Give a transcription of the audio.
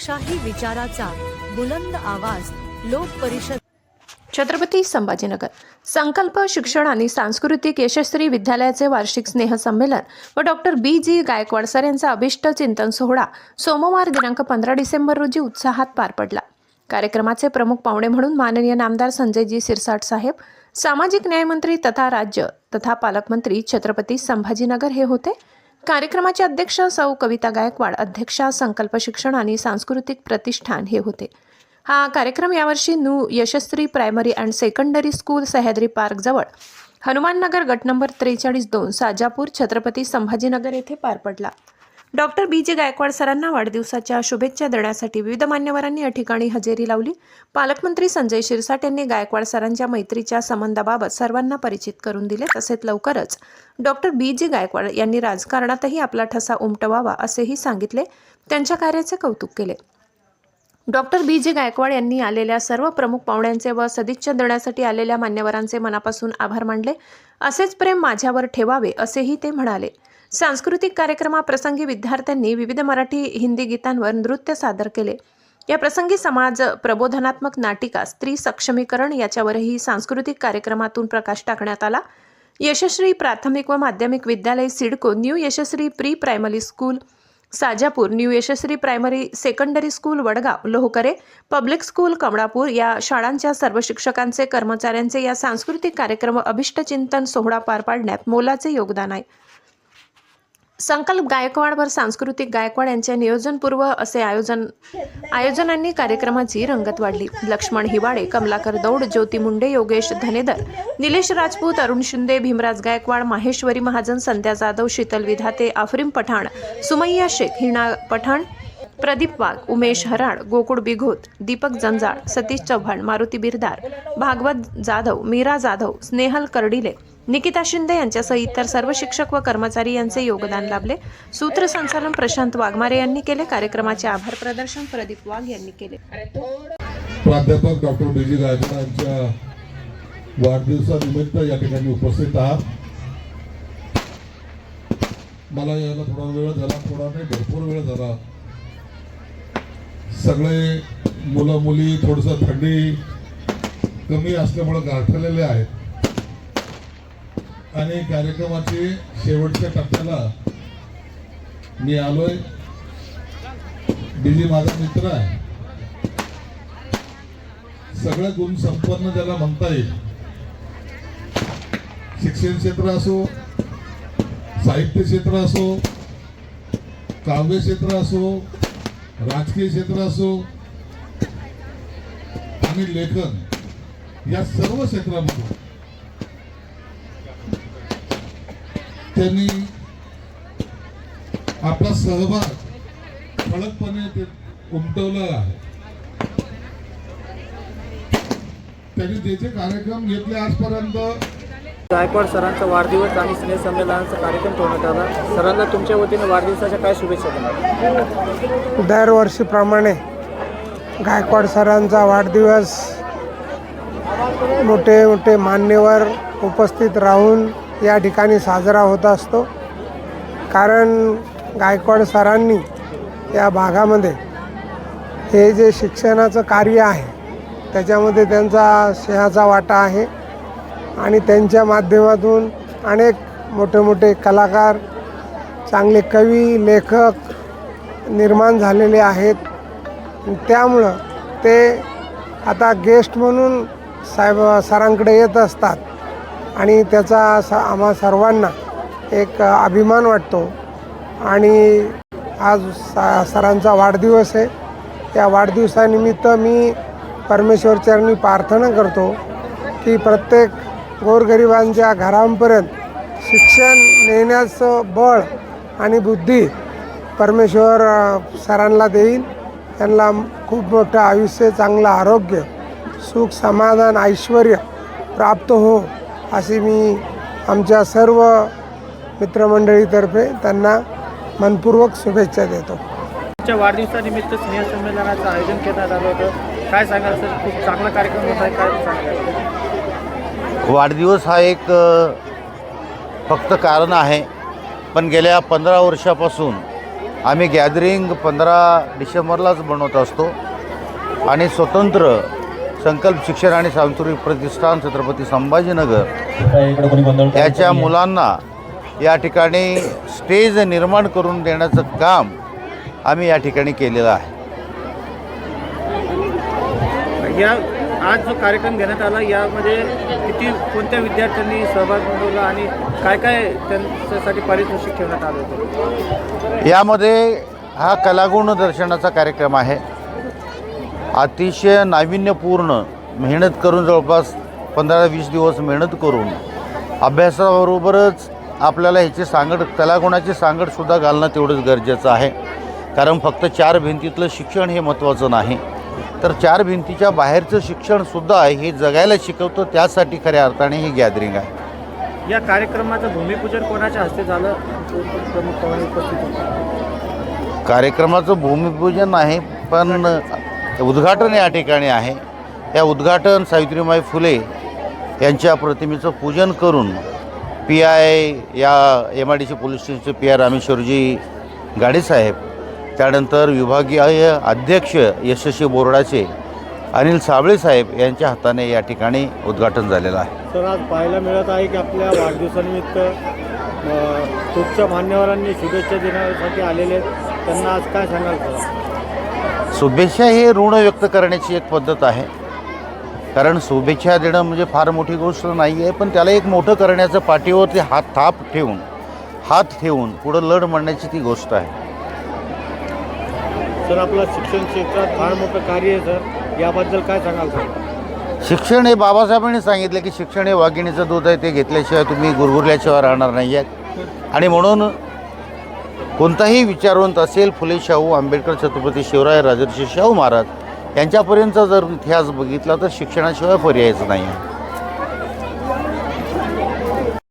लोकशाही विचाराचा बुलंद आवाज लोक परिषद छत्रपती संभाजीनगर संकल्प शिक्षण आणि सांस्कृतिक यशस्वी विद्यालयाचे वार्षिक स्नेहसंमेलन व डॉक्टर BG गायकवाड सर यांचा अभिष्ट चिंतन सोहळा सोमवार दिनांक 15 डिसेंबर रोजी उत्साहात पार पडला। कार्यक्रमाचे प्रमुख पाहुणे म्हणून माननीय नामदार संजयजी सिरसाट साहेब, सामाजिक न्याय मंत्री तथा राज्य तथा पालकमंत्री छत्रपती संभाजीनगर हे होते। कार्यक्रमाचे अध्यक्ष सौ कविता गायकवाड, अध्यक्षा संकल्प शिक्षण आणि सांस्कृतिक प्रतिष्ठान हे होते। हा कार्यक्रम यावर्षी new Yashasvi primary and secondary school Sahyadri park जवळ हनुमाननगर गट नंबर 43-2 साजापूर छत्रपती संभाजीनगर येथे पार पडला। डॉक्टर BG गायकवाड सरांना वाढदिवसाच्या शुभेच्छा देण्यासाठी विविध मान्यवरांनी या ठिकाणी हजेरी लावली। पालकमंत्री संजय शिरसाट यांनी गायकवाड सरांच्या मैत्रीच्या संबंधाबाबत सर्वांना परिचित करून दिले। तसेच लवकरच डॉक्टर BG गायकवाड यांनी राजकारणातही आपला ठसा उमटवावा असेही सांगितले। त्यांच्या कार्याचे कौतुक केले। डॉक्टर BG गायकवाड यांनी आलेल्या सर्व प्रमुख पाहुण्यांचे व सदिच्छा देण्यासाठी आलेल्या मान्यवरांचे मनापासून आभार मानले। असेच प्रेम माझ्यावर ठेवावे असेही ते म्हणाले। सांस्कृतिक कार्यक्रमाप्रसंगी विद्यार्थ्यांनी विविध मराठी हिंदी गीतांवर नृत्य सादर केले। या प्रसंगी समाज प्रबोधनात्मक नाटिका स्त्री सक्षमीकरण याच्यावरही सांस्कृतिक कार्यक्रमातून प्रकाश टाकण्यात आला। यशस्वी प्राथमिक व माध्यमिक विद्यालय CIDCO, new Yashasvi pre primary school Sajapur, new Yashasvi primary secondary school Wadgaon Lohkare, public school Kamalapur या शाळांच्या सर्व शिक्षकांचे, कर्मचाऱ्यांचे या सांस्कृतिक कार्यक्रम अभिष्ट चिंतन सोहळा पार पाडण्यात मोलाचे योगदान आहे। संकल्प गायकवाड व सांस्कृतिक गायकवाड यांच्या नियोजनपूर्व असे आयोजनांनी कार्यक्रमाची रंगत वाढली। लक्ष्मण हिवाडे, कमलाकर दौड, ज्योती मुंडे, योगेश धनेदर, निलेश राजपूत, अरुण शिंदे, भीमराज गायकवाड, माहेश्वरी महाजन, संध्या जाधव, शीतल विधाते, आफरीन पठाण, सुमैया शेख, हिना पठाण, प्रदीप वाघ, उमेश हराड, गोकुळ बिघोत, दीपक जंजाळ, सतीश चव्हाण, मारुती बिरदार, भागवत जाधव, मीरा जाधव, स्नेहल कर्डिले, निकिता शिंदे यांच्यासह इतर सर्व शिक्षक व कर्मचारी यांचे योगदान लाभले। सूत्रसंचालन प्रशांत वाघमारे यांनी केले। कार्यक्रमाचे आभार प्रदर्शन प्रदीप वाघ यांनी केले। प्राध्यापक डॉक्टर BG गायकवाड यांच्या वाढदिवसानिमित्त या ठिकाणी उपस्थित आहात। मला यायला थोडा वेळ झाला, थोडा नाही भरपूर वेळ झाला। सगळे मुलं मुली थोडंसं थंडी कमी असल्यामुळे गारठलेले आहेत आणि कार्यक्रमाची शेवटच्या टप्प्याला मी आलोय। BG माझा मित्र आहे, सगळे गुण संपन्न ज्याला म्हणता येईल। शिक्षण क्षेत्र असो, साहित्य क्षेत्र असो, काव्य क्षेत्र असो, राजकीय क्षेत्र असो आणि लेखन या सर्व क्षेत्रामध्ये त्यांनी आपला सहभाग ठळकपणे ते उमटवला आहे। त्यांनी जे जे कार्यक्रम घेतले आजपर्यंत। गायकवाड सरांचा वाढदिवस आणि स्नेहसंमेलनाचा कार्यक्रम ठेवण्यात आला। सरांना तुमच्या वतीने वाढदिवसाच्या काय शुभेच्छा देणार? दरवर्षीप्रमाणे गायकवाड सरांचा वाढदिवस मोठे मोठे मान्यवर उपस्थित राहून या ठिकाणी साजरा होत असतो। कारण गायकवाड सरांनी या भागामध्ये हे जे शिक्षणाचं कार्य आहे त्याच्यामध्ये त्यांचा सिंहाचा वाटा आहे आणि त्यांच्या माध्यमातून अनेक मोठे मोठे कलाकार, चांगले कवी, लेखक निर्माण झालेले आहेत। त्यामुळं ते आता गेस्ट म्हणून सरांकडे येत असतात आणि त्याचा आम्हा सर्वांना एक अभिमान वाटतो। आणि आज सरांचा वाढदिवस आहे। या वाढदिवसानिमित्त मी परमेश्वरचरणी प्रार्थना करतो की प्रत्येक गोरगरिबांच्या घरांपर्यंत शिक्षण नेण्याचं बळ आणि बुद्धी परमेश्वर सरांना देईल। त्यांना खूप मोठं आयुष्य, चांगलं आरोग्य, सुख, समाधान, ऐश्वर्य प्राप्त हो अशी मी आमच्या सर्व मित्रमंडळीतर्फे त्यांना मनपूर्वक शुभेच्छा देतो। तुमच्या वाढदिवसानिमित्त स्नेहसंमेलनाचं आयोजन करण्यात आलं होतं, काय सांगाल सर? खूप चांगला कार्यक्रम होता, काय सांगाल? वाढदिवस हा एक फक्त कारण आहे, पण गेल्या 15 वर्षापासून आम्ही गॅदरिंग 15 डिसेंबरलाच बनवत असतो आणि स्वतंत्र संकल्प शिक्षण आणि सांस्कृतिक प्रतिष्ठान छत्रपती संभाजीनगर याच्या मुलांना या ठिकाणी स्टेज निर्माण करून देण्याचं काम आम्ही या ठिकाणी केलेलं आहे. या आज जो कार्यक्रम घेण्यात आला यामध्ये कोणत्या विद्यार्थ्यांनी सहभाग नोंदवला आणि काय काय त्यांच्यासाठी पारितोषिक ठेवण्यात आलं होतं? यामध्ये हा कलागुण दर्शनाचा कार्यक्रम आहे. अतिशय नाविन्यपूर्ण मेहनत करून जवळपास 15-20 दिवस मेहनत करून अभ्यासाबरोबरच आपल्याला ह्याची सांगड कलागुणाची सांगडसुद्धा घालणं तेवढंच गरजेचं आहे. कारण फक्त 4 भिंतीतलं शिक्षण हे महत्त्वाचं नाही, तर 4 भिंतीच्या बाहेरचं शिक्षणसुद्धा हे जगायला शिकवतं. त्यासाठी खऱ्या अर्थाने ही गॅदरिंग आहे. या कार्यक्रमाचं भूमिपूजन कोणाच्या हस्ते झालं? प्रमुख पाहुणे उपस्थित होते. कार्यक्रमाचं भूमिपूजन आहे, पण उद्घाटन या ठिकाणी आहे. या उद्घाटन सावित्रीबाई फुले यांच्या प्रतिमेचं पूजन करून PI या MIDC पोलीस स्टेशनचे PI रामेश्वरजी गाडेसाहेब, त्यानंतर विभागीय अध्यक्ष यशस्वी बोर्डाचे अनिल साबळे साहेब यांच्या हाताने या ठिकाणी उद्घाटन झालेलं आहे. तर आज पाहायला मिळत आहे की आपल्या वाढदिवसानिमित्त खूपशा मान्यवरांनी शुभेच्छा देण्यासाठी आलेले आहेत. त्यांना आज काय सांगाल? शुभेच्छा हे ऋण व्यक्त करण्याची एक पद्धत आहे. कारण शुभेच्छा देणं म्हणजे फार मोठी गोष्ट नाही आहे, पण त्याला एक मोठं करण्याचं पाठीवरती हात ठेवून पुढं लढ म्हणण्याची ती गोष्ट आहे. सर, आपलं शिक्षण क्षेत्रात फार मोठं कार्य आहे सर, याबद्दल काय सांगाल सर? शिक्षण हे बाबासाहेबांनी सांगितलं की शिक्षण हे वाघिणीचं दूध आहे, ते घेतल्याशिवाय तुम्ही गुरगुरल्याशिवाय राहणार नाही आहेत. आणि म्हणून कोणताही विचारवंत असेल, फुले शाहू आंबेडकर, छत्रपती शिवराय राजर्षी शाहू महाराज यांच्यापर्यंतचा जर इतिहास बघितला तर शिक्षणाशिवाय पर्यायच नाही आहे.